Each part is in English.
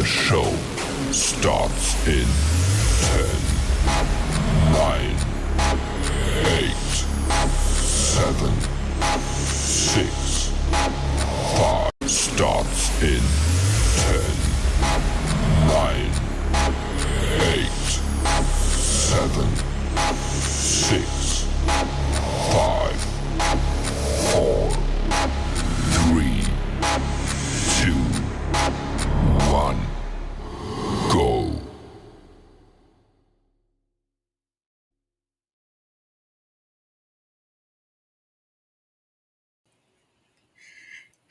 show starts in 10, 9, 8, 7, 6, 5. Starts in 10, 9, 8, 7, 6, 5, 4, 3, 2, 1. Go.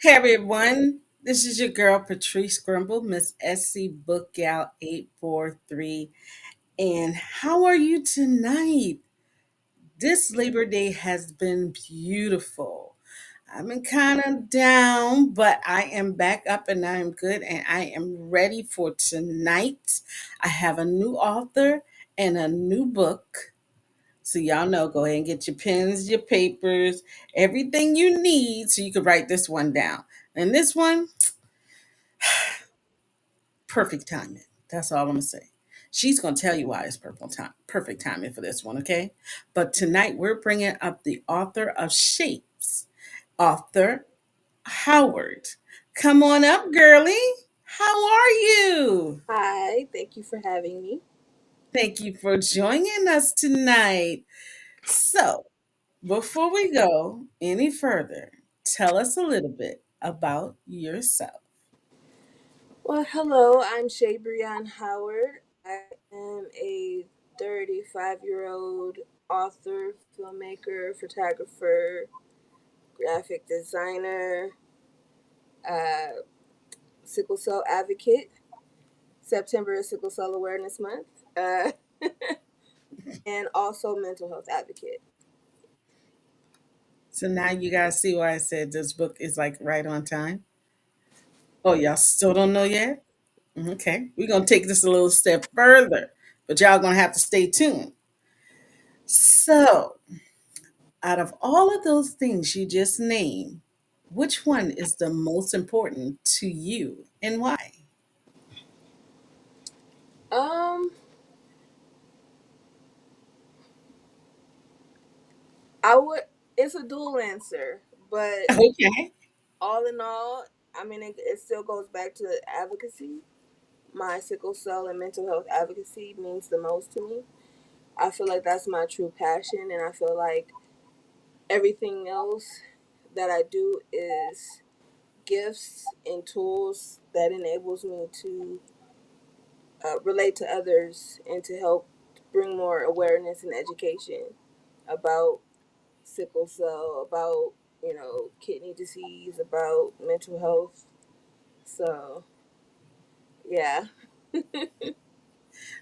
Hey everyone, this is your girl Patrice Grimball, Miss SC Book Gal 843. And how are you tonight? This Labor Day has been beautiful. I've been kind of down, but I am back up and I am good and I am ready for tonight. I have a new author and a new book. So y'all know, go ahead and get your pens, your papers, everything you need so you can write this one down. And this one, perfect timing. That's all I'm gonna say. She's gonna tell you why it's perfect timing for this one, okay? But tonight we're bringing up the author of Shapes, author Howard. Come on up, girlie. How are you? Hi, thank you for having me. Thank you for joining us tonight. So, before we go any further, tell us a little bit about yourself. Well, hello, I'm Shay Brianne Howard. I am a 35-year-old author, filmmaker, photographer, graphic designer, uh, sickle cell advocate. September is Sickle Cell Awareness Month, and also mental health advocate. So now you guys see why I said this book is like right on time. Oh, y'all still don't know yet? Okay. We're going to take this a little step further, but y'all going to have to stay tuned. So, out of all of those things you just named, which one is the most important to you and why? Um, I would. It's a dual answer, but Okay. all in all, I mean, it still goes back to advocacy. My sickle cell and mental health advocacy means the most to me. I feel like that's my true passion, and I feel like everything else that I do is gifts and tools that enables me to relate to others and to help bring more awareness and education about sickle cell, about kidney disease, about mental health. So yeah.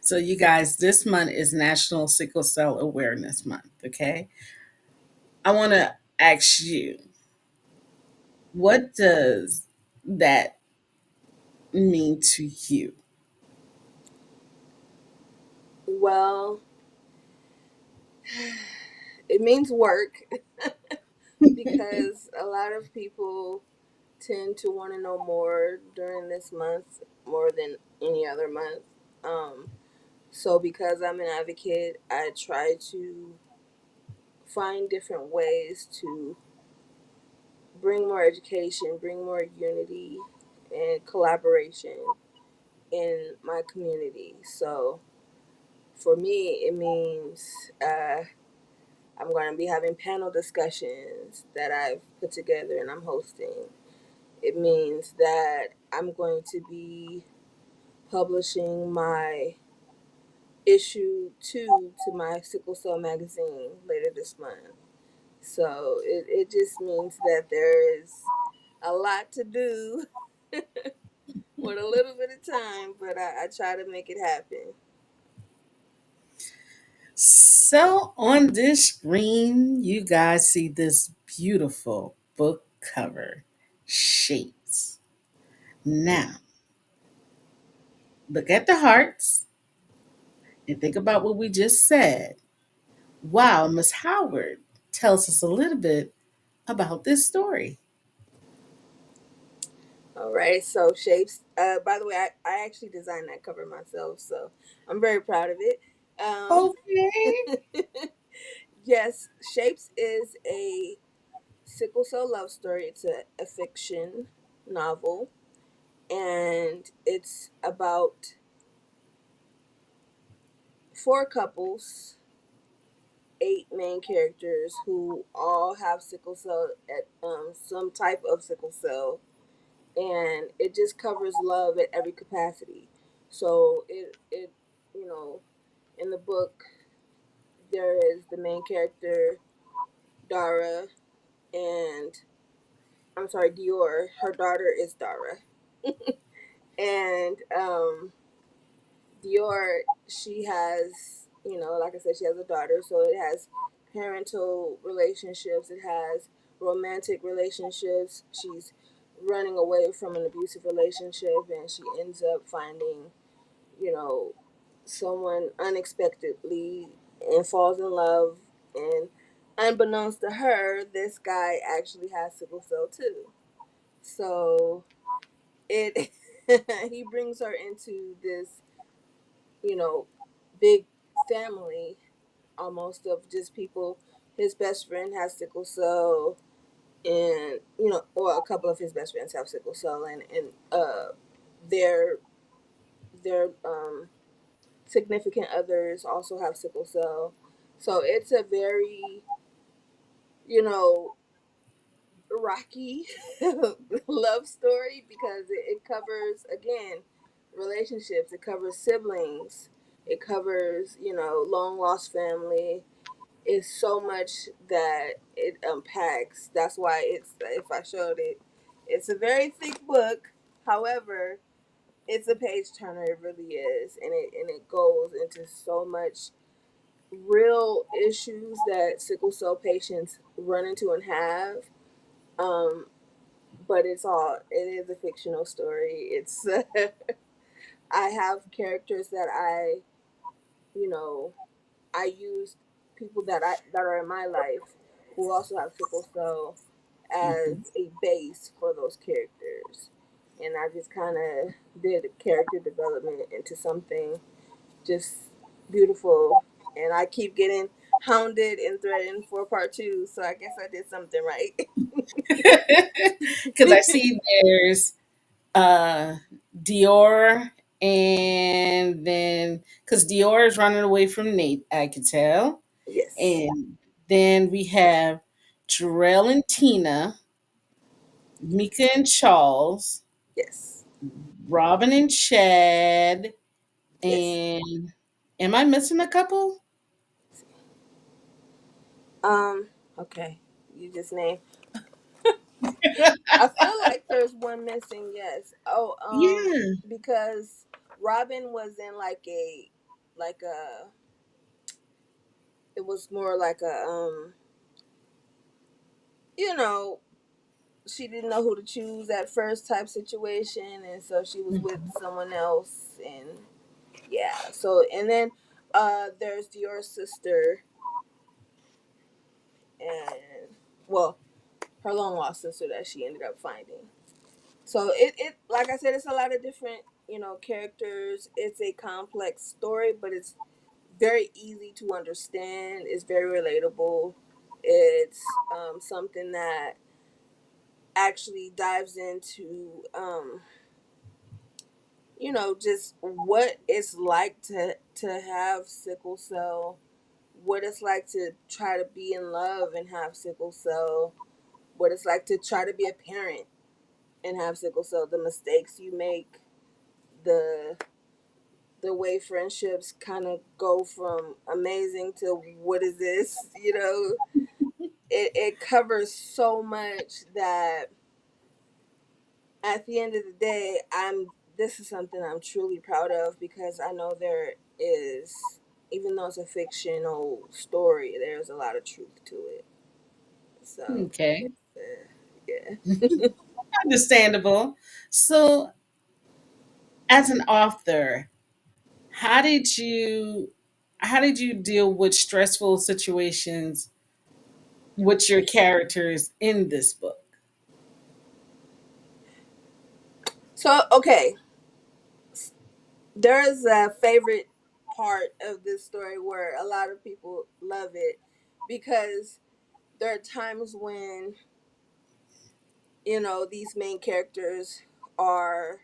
So, you guys, this month is National Sickle Cell Awareness Month. Okay. I want to ask you, what does that mean to you? Well, it means work because a lot of people tend to want to know more during this month more than any other month. Um, so because I'm an advocate, I try to find different ways to bring more education, bring more unity and collaboration in my community. So for me, it means I'm going to be having panel discussions that I've put together and I'm hosting. It means that I'm going to be publishing my issue 2 to my sickle cell magazine later this month. So it just means that there is a lot to do with a little bit of time, but I try to make it happen. So, on this screen, you guys see this beautiful book cover, Shapes. Now, look at the hearts and think about what we just said. Wow, Miss Howard tells us a little bit about this story. All right, so shapes. By the way, I actually designed that cover myself, so I'm very proud of it. Um, Okay. yes, Shapes is a sickle cell love story. It's a fiction novel, and it's about four couples, eight main characters who all have sickle cell at some type of sickle cell, and it just covers love at every capacity. So it you know in the book there is the main character Dara, and I'm sorry, Dior. Her daughter is Dara, and Dior, she has, like I said, she has a daughter, so it has parental relationships, it has romantic relationships. She's running away from an abusive relationship, and she ends up finding, you know, someone unexpectedly and falls in love. And unbeknownst to her, this guy actually has sickle cell too. So it he brings her into this, you know, big family almost of just people. His best friend has sickle cell, and or a couple of his best friends have sickle cell, and their their significant others also have sickle cell. So it's a very, you know, rocky love story because it covers, again, relationships, it covers siblings, it covers, long lost family. It's so much that it unpacks. That's why it's, if I showed it, it's a very thick book. However, it's a page turner. It really is, and it goes into so much real issues that sickle cell patients run into and have. Um, but it is a fictional story. It's I have characters that you know, I used people that are in my life who also have sickle cell as Mhm. a base for those characters. And I just kind of did character development into something just beautiful. And I keep getting hounded and threatened for part two, so I guess I did something right. Because I see there's uh Dior, and then because Dior is running away from Nate, I could tell. Yes, And then we have Jarrell and Tina, Mika and Charles, yes, Robin and Chad, yes. and am I missing a couple? Um, okay, you just named. I feel like there's one missing. Yes. Oh, Yeah. because Robin was in like a, it was more like a, you know, she didn't know who to choose at first type situation, and so she was with someone else, and yeah. So and then there's Dior's sister, and well, her long lost sister that she ended up finding. So it like I said, it's a lot of different, characters. It's a complex story, but it's very easy to understand. It's very relatable. It's something that actually dives into just what it's like to have sickle cell, what it's like to try to be in love and have sickle cell, what it's like to try to be a parent and have sickle cell, the mistakes you make, the the way friendships kind of go from amazing to what is this, it covers so much that at the end of the day, this is something I'm truly proud of because I know there is, even though it's a fictional story, there's a lot of truth to it. So Okay. yeah. Understandable. So, as an author, how did you how did you deal with stressful situations with your characters in this book? So okay, there's a favorite part of this story where a lot of people love it because there are times when these main characters are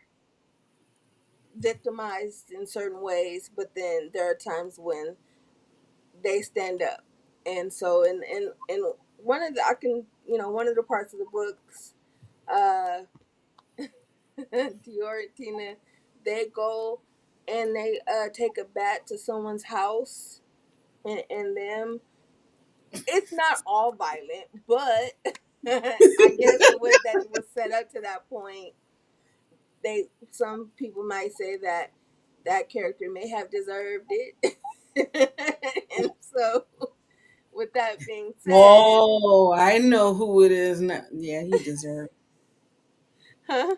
victimized in certain ways, but then there are times when they stand up. And so in one of the I can one of the parts of the books, uh Dior and Tina, they go and they take a bat to someone's house, and them it's not all violent, but I guess the way that it was set up to that point, they some people might say that that character may have deserved it. And so with that being said, Oh, I know who it is now. Yeah, he deserved. huh?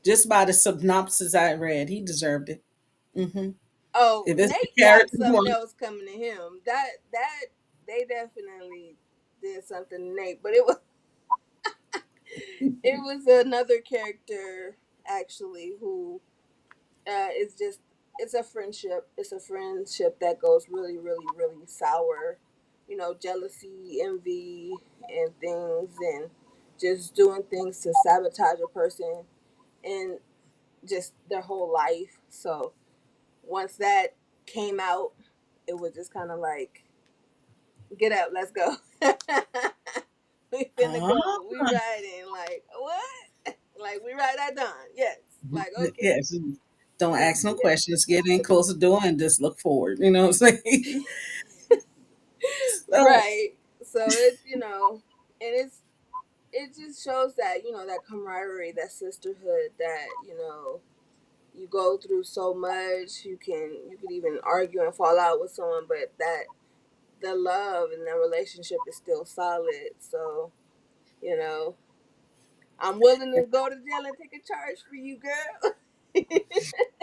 Just by the synopsis I read, he deserved it. Hmm. Oh, If it's the Nate got character something one, else coming to him. That they definitely did something to Nate, but it was another character actually who is just it's a friendship. It's a friendship that goes really, really, really sour. Jealousy, envy, and things, and just doing things to sabotage a person and just their whole life. So once that came out, it was just kind of like, get up, let's go. We finna ah, go. We riding. Like, what? Like, we ride at dawn. Yes. Like, okay. yes, don't Let's ask no get questions. Get in, close the door, and just look forward. You know what I'm saying? So, right. So and it just shows that, that camaraderie, that sisterhood, that, you go through so much. You could even argue and fall out with someone, but that the love and the relationship is still solid. So, you know, I'm willing to go to jail and take a charge for you, girl.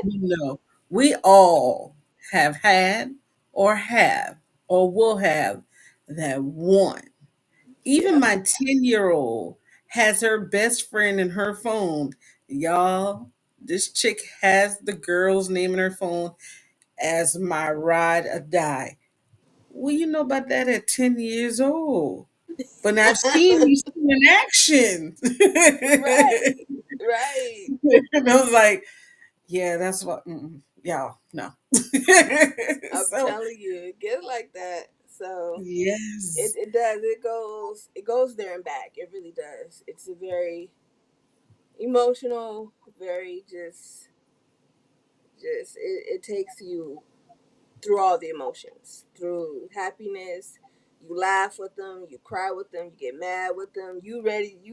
you know, we all have had or have or will have that one. Even Yeah. my 10-year-old has her best friend in her phone. Y'all, this chick has the girl's name in her phone as my ride or die. What do you know about that at 10 years old? But I've seen these two in action. Right. Right. And I was like, yeah, that's what, y'all, no. I'm So, telling you, it gets like that. So it, yes. it does. It goes there and back. It really does. It's a very emotional, very just it takes you through all the emotions, through happiness. You laugh with them, you cry with them, you get mad with them. You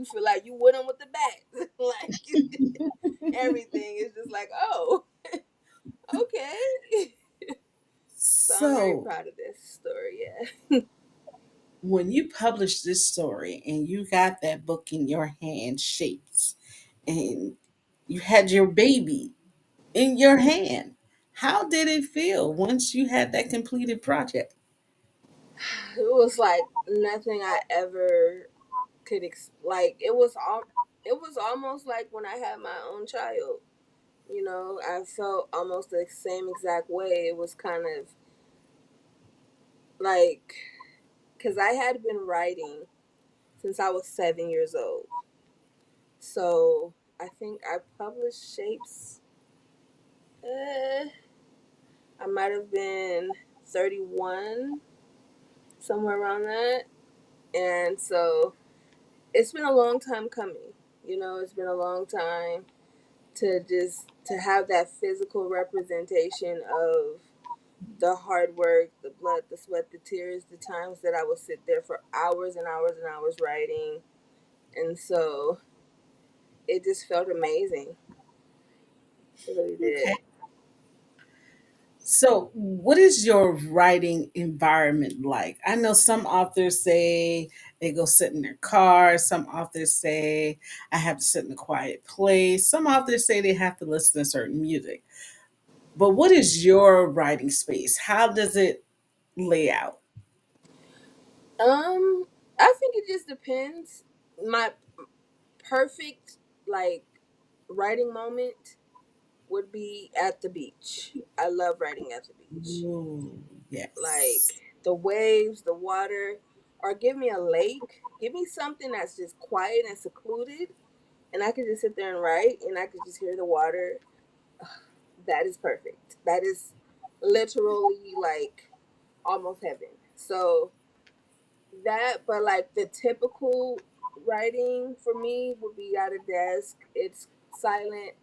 feel like you with them with the bat, like everything is just like, oh, okay. So I'm very So, proud of this story. Yeah. when you published this story and you got that book in your hand, Shapes, and you had your baby in your hand, how did it feel once you had that completed project? It was like nothing I ever could like. It was almost like when I had my own child. I felt almost the same exact way. It was kind of like, because I had been writing since I was 7 years old. So I think I published Shapes. Uh, I might have been 31, somewhere around that. And so it's been a long time coming. It's been a long time to have that physical representation of the hard work, the blood, the sweat, the tears, the times that I would sit there for hours and hours and hours writing. And so it just felt amazing. It really did. Okay. So, what is your writing environment like? I know some authors say they go sit in their car. Some authors say I have to sit in a quiet place. Some authors say they have to listen to certain music. But what is your writing space? How does it lay out? I think it just depends. My perfect, like, writing moment would be at the beach. I love writing at the beach. Ooh, yes. Like the waves, the water, or give me a lake. Give me something that's just quiet and secluded, and I could just sit there and write, and I could just hear the water. That is perfect. That is literally like almost heaven. So that, but like the typical writing for me would be at a desk. It's silent,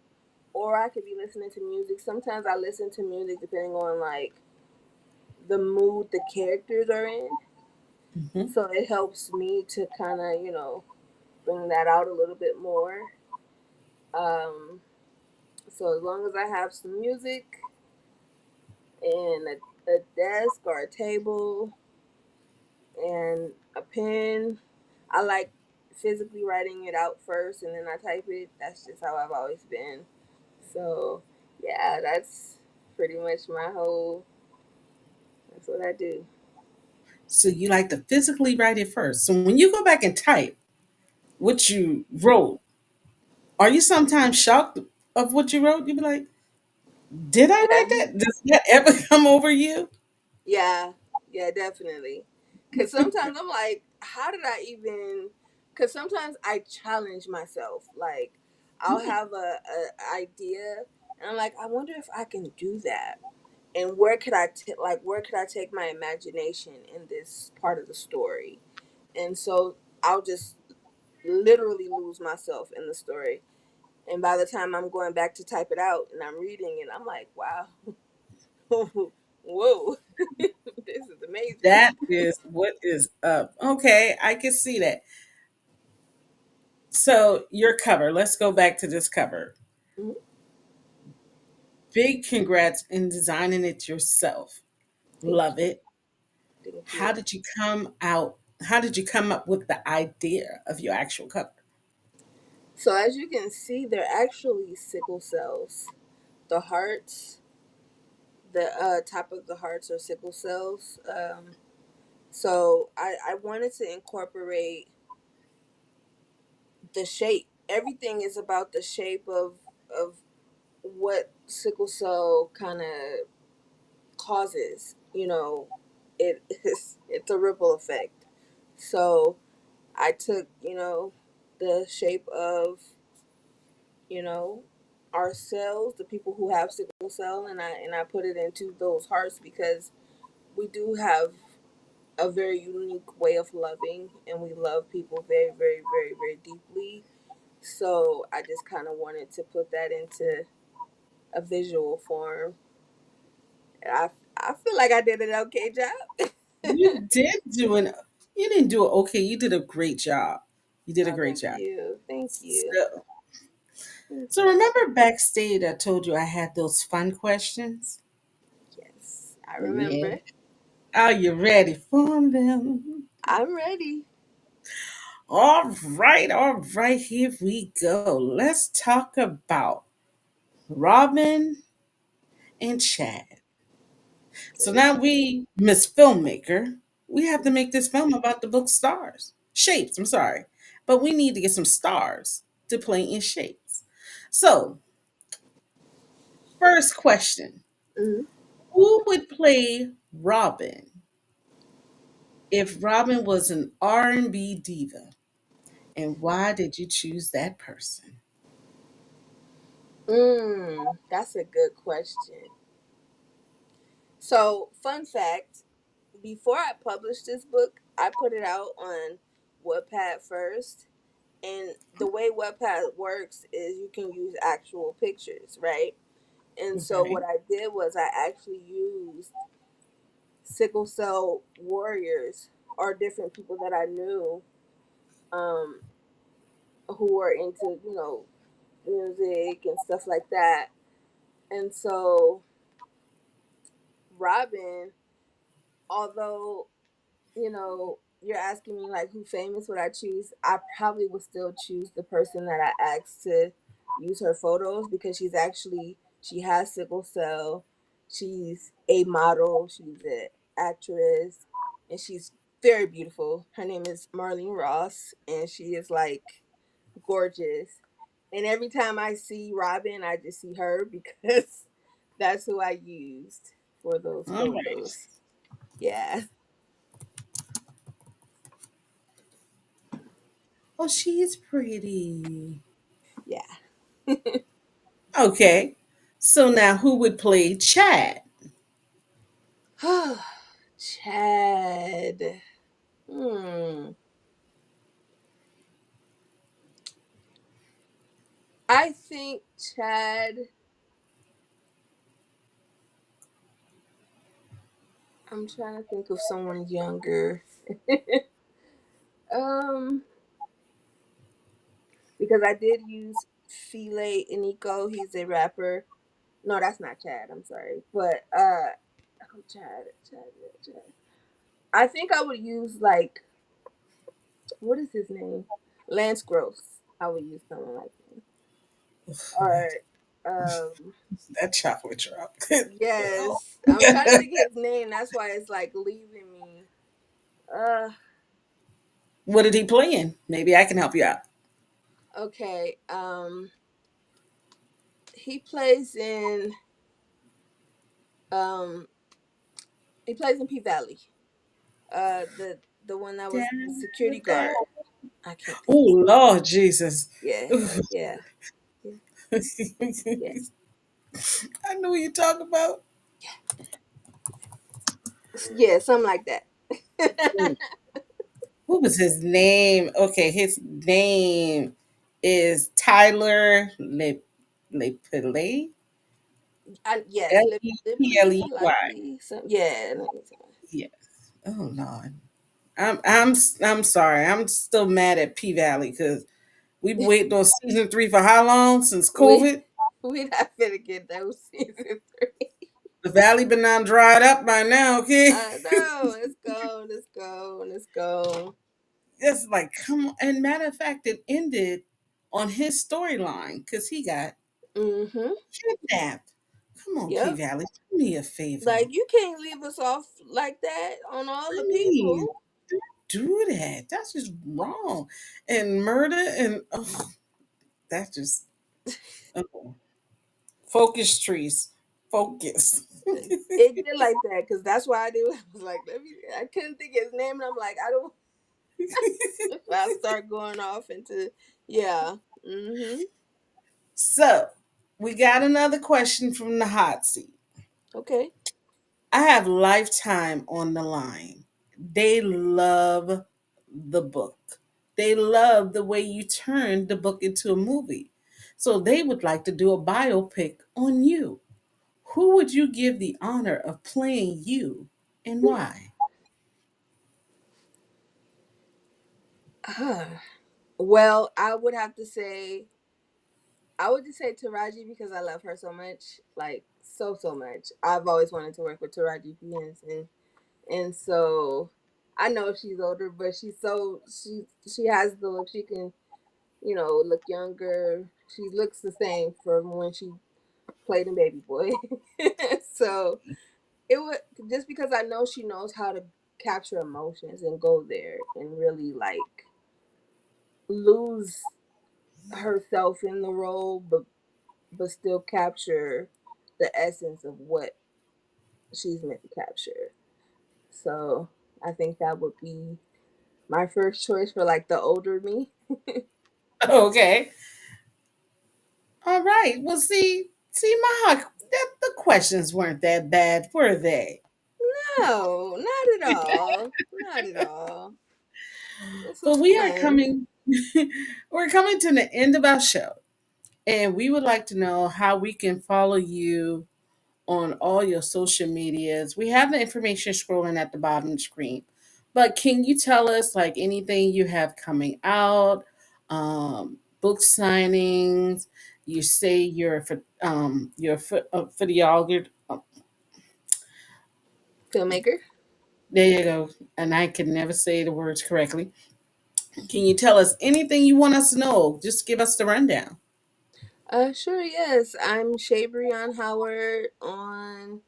or I could be listening to music. Sometimes I listen to music depending on like the mood the characters are in. Hmm. So it helps me to kind of, bring that out a little bit more. Um, so as long as I have some music and a desk or a table and a pen, I like physically writing it out first and then I type it. That's just how I've always been. So yeah, that's pretty much my whole. That's what I do. So you like to physically write it first. So when you go back and type what you wrote, are you sometimes shocked of what you wrote? You be like, "Did I Yeah, write that? Does that ever come over you?" yeah, yeah, definitely. Cause sometimes I'm like, how did I even? Cause sometimes I challenge myself. Like, I'll have a idea, and I'm like, I wonder if I can do that. And where could where could I take my imagination in this part of the story? And so I'll just literally lose myself in the story. And by the time I'm going back to type it out and I'm reading it, I'm like, wow, whoa, this is amazing. That is what is up. Okay, I can see that. So your cover. Let's go back to this cover. Mhm. Big congrats in designing it yourself. Thank Love you. it. Thank How you. did you come out? How did you come up with the idea of your actual cover? So as you can see, they're actually sickle cells. The hearts, the top of the hearts are sickle cells. So I wanted to incorporate the shape. Everything is about the shape of what sickle cell kind of causes. It's a ripple effect. So I took the shape of you know our cells, the people who have sickle cell, and I put it into those hearts because we do have a very unique way of loving, and we love people very, very, very, very deeply. So I just kind of wanted to put that into a visual form. And I feel like I did an okay job. You did do an. You didn't do it okay. You did a great job. You did a Oh, great thank job. you, thank you, So, thank so you. remember backstage, I told you I had those fun questions. Yes, I Yeah. remember. Are you ready for them? I'm ready. All right. Here we go. Let's talk about Robin and Chad. So Okay. now we, Miss Filmmaker, we have to make this film about the book stars. Shapes, I'm sorry. But we need to get some stars to play in shapes. So, first question. Hmm. Who would play Robin if Robin was an R&B diva? And why did you choose that person? That's a good question. So, fun fact: before I published this book, I put it out on Wattpad first, and the way Wattpad works is you can use actual pictures, right? And so Okay. what I did was I actually used sickle cell warriors or different people that I knew, um, who were into music and stuff like that. And so Robin, although you're asking me like who famous would I choose, I probably would still choose the person that I asked to use her photos because she has sickle cell. She's a model, she's an actress, and she's very beautiful. Her name is Marlene Ross, and she is like gorgeous. And every time I see Robin, I just see her because that's who I used for those All right. photos. Yeah. Oh, she's pretty. Yeah. Okay. So now who would play Chad? Chad. Hmm. I think Chad. I'm trying to think of someone younger. um, because I did use File Iniko. He's a rapper. No, that's not Chad. I'm sorry, but oh, Chad. I think I would use like what is his name? Lance Gross. I would use someone like him. Or um That chocolate drop. Oh. yes. I'm trying to think of his name, that's why it's like leaving me. Uh What did he play in? Maybe I can help you out. okay. He plays in um he plays in P Valley. The one that was the Down security with that. guard. I can't Oh think of his name. Lord Jesus. Yeah, yeah, yeah, yeah. I know what you're talking about. Yeah, something like that. Mm. What was his name? Okay, his name is Tyler Lepele. Yes, Liberty Lepley. Likely. Some yeah. Yes. Oh Lord. I'm sorry. I'm still mad at P Valley because we've waited on season 3 for how long? Since We COVID. we not finna get those season 3. The valley been on dried up by now. Okay. I know. Let's go. Let's go. Let's go. It's like, come on. And matter of fact, it ended on his storyline because he got Mm-hmm. kidnapped. Come on, P Yep. Valley, do me a favor. Like you can't leave us off like that on all I the mean, people. don't do that. That's just wrong. And murder and oh, that's just oh. Focus trees. Focus. It did like that because that's why I do. I was like, let me. I couldn't think of his name, and I'm like, I don't. I start going off into yeah. Mm-hmm. So we got another question from the hot seat. Okay. I have Lifetime on the line. They love the book. They love the way you turned the book into a movie. So they would like to do a biopic on you. Who would you give the honor of playing you and why? Well, I would have to say I would just say Taraji because I love her so much, like so much. I've always wanted to work with Taraji P Henson, and so I know she's older, but she has the look. She can look younger. She looks the same from when she played in Baby Boy. So it would just because I know she knows how to capture emotions and go there and really like lose herself in the role, but still capture the essence of what she's meant to capture. So I think that would be my first choice for like the older me. Okay. All right. Well, see, the questions weren't that bad, were they? No, not at all. Not at all. This But was we are fun. coming, we're coming to the end of our show, and we would like to know how we can follow you on all your social medias. We have the information scrolling at the bottom of the screen, but can you tell us like anything you have coming out, book signings? You say you're a videographer. Filmmaker. There you go. And I can never say the words correctly. Can you tell us anything you want us to know? Just give us the rundown. Sure, yes. I'm Shabrian Howard on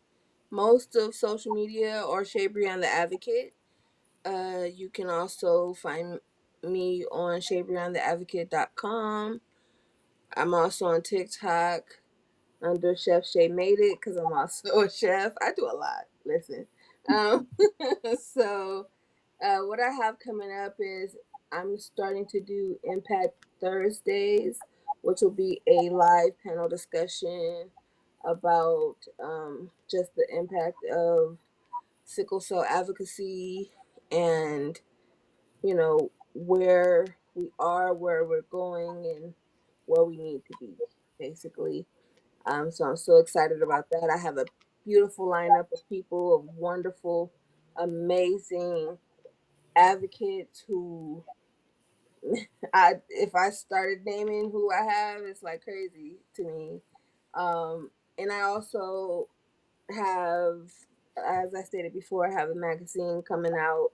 most of social media or Shabrian the Advocate. You can also find me on shabriantheadvocate.com. I'm also on TikTok under Chef Shay Made It because I'm also a chef. I do a lot. Listen. Um, so, what I have coming up is I'm starting to do Impact Thursdays, which will be a live panel discussion about just the impact of sickle cell advocacy and, where we are, where we're going, and where we need to be, basically. So I'm so excited about that. I have a beautiful lineup of people, of wonderful, amazing advocates who if I started naming who I have, it's like crazy to me. And I also have, as I stated before, I have a magazine coming out,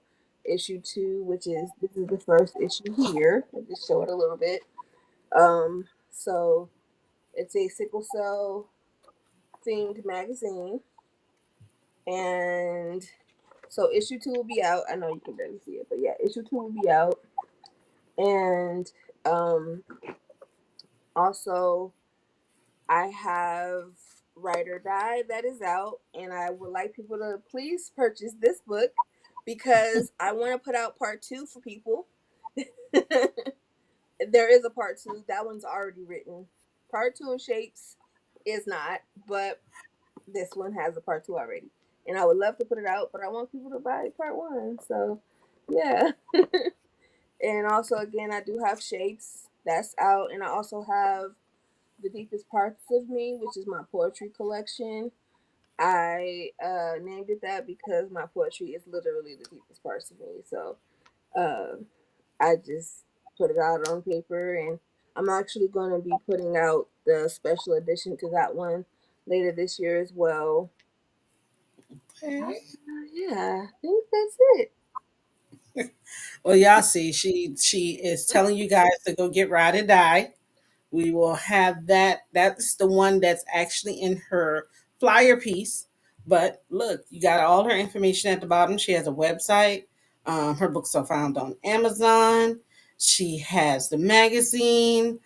issue 2, which is this is the first issue here. I just show it a little bit. So it's a sickle cell themed magazine, and so issue 2 will be out. I know you can barely see it, but yeah, issue 2 will be out, and um, also I have Write or Die that is out, and I would like people to please purchase this book because I want to put out part 2 for people. There is a part 2. That one's already written. Part 2 of Shapes is not, but this one has a part 2 already. And I would love to put it out, but I want people to buy part 1. So, yeah. And also, again, I do have Shapes that's out, and I also have The Deepest Parts of Me, which is my poetry collection. I named it that because my poetry is literally the deepest parts of me. So uh, I just put it out on paper, and I'm actually going to be putting out the special edition to that one later this year as well. Uh, Okay. yeah, I think that's it. Well, y'all see, she is telling you guys to go get Ride or Die. We will have that. That's the one that's actually in her flyer piece. But look, you got all her information at the bottom. She has a website. Her books are found on Amazon. She has the magazine.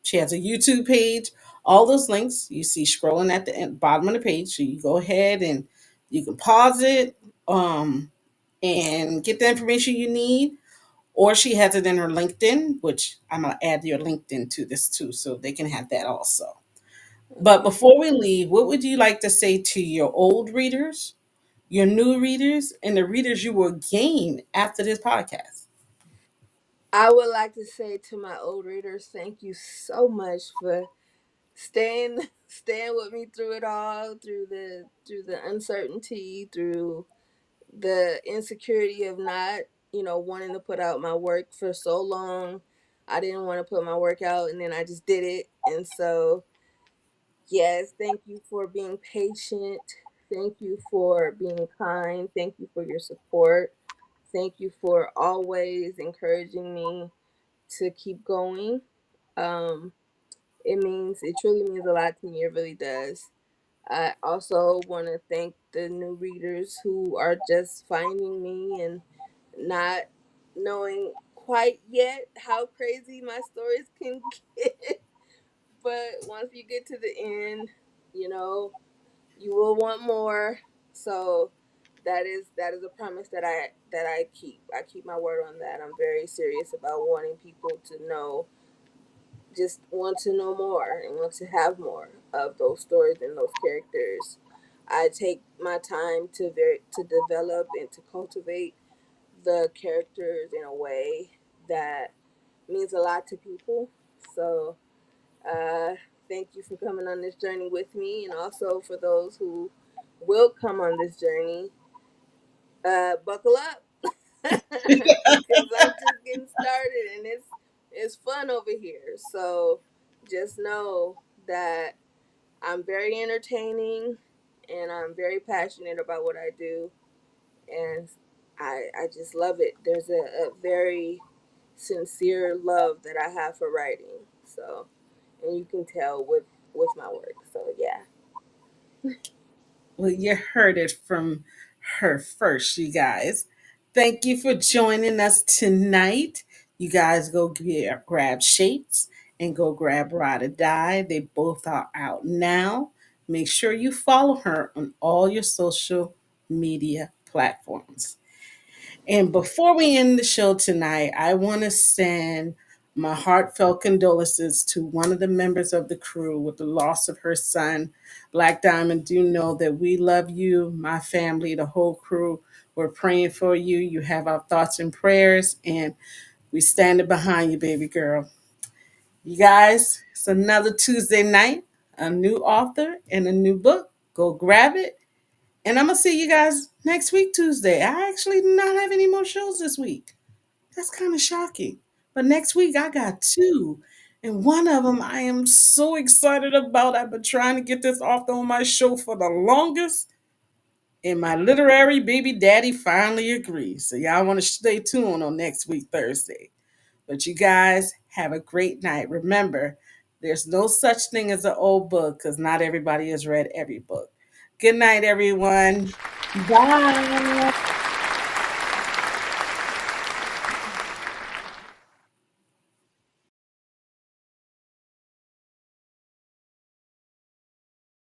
She has a YouTube page. All those links you see scrolling at the bottom of the page. So you go ahead and you can pause it and get the information you need, or she has it in her LinkedIn, which I'm gonna add your LinkedIn to this too, so they can have that also. But Okay. before we leave, what would you like to say to your old readers, your new readers, and the readers you will gain after this podcast? I would like to say to my old readers, thank you so much for staying with me through it all, through the uncertainty, through the insecurity of not, wanting to put out my work for so long. I didn't want to put my work out, and then I just did it. And so, yes, thank you for being patient. Thank you for being kind. Thank you for your support. Thank you for always encouraging me to keep going. Um, it truly means a lot to me. It really does. I also want to thank the new readers who are just finding me and not knowing quite yet how crazy my stories can get. But once you get to the end, you know, you will want more. So that is a promise that I keep. I keep my word on that. I'm very serious about wanting people to know, just want to know more and want to have more of those stories and those characters. I take my time to develop and to cultivate the characters in a way that means a lot to people. So, uh, thank you for coming on this journey with me, and also for those who will come on this journey. Buckle up, because I'm just getting started, and it's fun over here. So, just know that I'm very entertaining, and I'm very passionate about what I do, and I just love it. There's a very sincere love that I have for writing. So, and you can tell with my work. So yeah. Well, you heard it from her first, you guys. Thank you for joining us tonight. You guys go grab Shapes and go grab Ride or Die. They both are out now. Make sure you follow her on all your social media platforms. And before we end the show tonight, I want to send my heartfelt condolences to one of the members of the crew with the loss of her son. Black Diamond, do know that we love you, my family, the whole crew. We're praying for you. You have our thoughts and prayers, and we standing behind you, baby girl. You guys, it's another Tuesday night, a new author and a new book. Go grab it. And I'm going to see you guys next week, Tuesday. I actually do not have any more shows this week. That's kind of shocking. But next week, I got two. And one of them I am so excited about. I've been trying to get this author on my show for the longest. And my literary baby daddy finally agrees. So y'all want to stay tuned on next week, Thursday. But you guys have a great night. Remember, there's no such thing as an old book because not everybody has read every book. Good night, everyone. Bye.